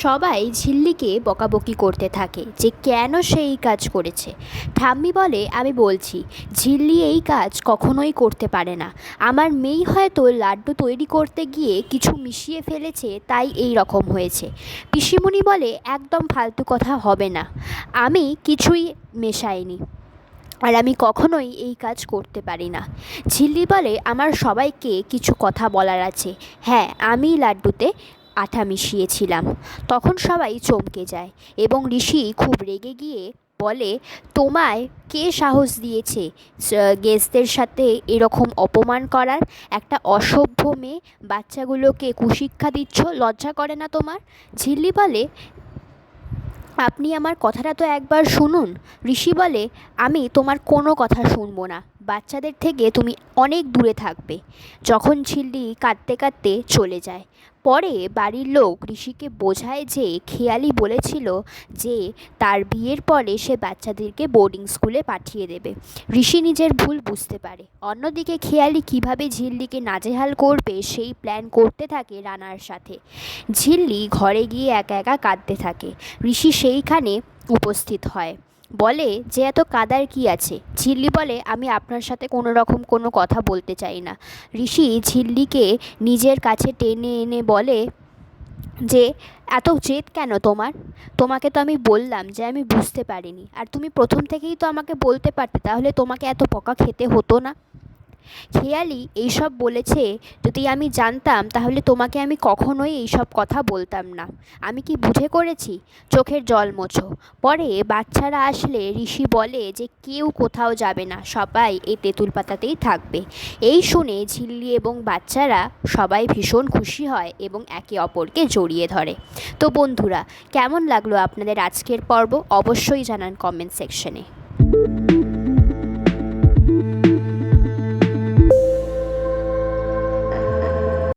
সবাই ঝিল্লিকে বকাবকি করতে থাকে যে কেন সে এই কাজ করেছে। ঠাম্মি বলে, আমি বলছি ঝিল্লি এই কাজ কখনোই করতে পারে না। আমার মেয়ে হয়তো লাড্ডু তৈরি করতে গিয়ে কিছু মিশিয়ে ফেলেছে, তাই এই রকম হয়েছে। পিসিমণি বলে, একদম ফালতু কথা হবে না, আমি কিছুই মেশাইনি, আর আমি কখনোই এই কাজ করতে পারি না। ঝিল্লি বলে, আমার সবাইকে কিছু কথা বলার আছে। হ্যাঁ, আমি লাড্ডুতে আঠা মিশিয়েছিলাম। তখন সবাই চমকে যায় এবং ঋষি খুব রেগে গিয়ে বলে, তোমায় কে সাহস দিয়েছে গেস্টদের সাথে এরকম অপমান করার? একটা অসভ্য মেয়ে, বাচ্চাগুলোকে কুশিক্ষা দিচ্ছ, লজ্জা করে না তোমার? ঝিল্লি বলে, আপনি আমার কথাটা তো একবার শুনুন। ঋষি বলে, আমি তোমার কোনো কথা শুনবো না, বাচ্চাদের থেকে তুমি অনেক দূরে থাকবে। যখন ঝিল্লি কাঁদতে কাঁদতে চলে যায়, পরে বাড়ির লোক ঋষিকে বোঝায় যে খেয়ালি বলেছিল যে তার বিয়ের পরে সে বাচ্চাদেরকে বোর্ডিং স্কুলে পাঠিয়ে দেবে। ঋষি নিজের ভুল বুঝতে পারে। অন্যদিকে খেয়ালি কিভাবে ঝিল্লিকে নাজেহাল করবে সেই প্ল্যান করতে থাকে রানার সাথে। ঝিল্লি ঘরে গিয়ে একা একা কাঁদতে থাকে। ঋষি সেইখানে উপস্থিত হয়, বলে যে এত কাদার কি আছে? ঝিল্লি বলে, আমি আপনার সাথে কোনো রকম কোনো কথা বলতে চাই না। ঋষি ঝিল্লিকে নিজের কাছে টেনে এনে বলে যে এত জেদ কেন তোমার? তোমাকে তো আমি বললাম যে আমি বুঝতে পারিনি, আর তুমি প্রথম থেকেই তো আমাকে বলতে পারতে, তাহলে তোমাকে এত বকা খেতে হতো না। খেয়ালি এইসব বলেছে, যদি আমি জানতাম তাহলে তোমাকে আমি কখনোই এইসব কথা বলতাম না। আমি কি বুঝে করেছি? চোখের জল মোছো। পরে বাচ্চারা আসলে ঋষি বলে যে কেউ কোথাও যাবে না, সবাই এই তেঁতুল পাতাতেই থাকবে। এই শুনে ঝিল্লি এবং বাচ্চারা সবাই ভীষণ খুশি হয় এবং একে অপরকে জড়িয়ে ধরে। তো বন্ধুরা, কেমন লাগলো আপনাদের আজকের পর্ব? অবশ্যই জানান কমেন্ট সেকশনে।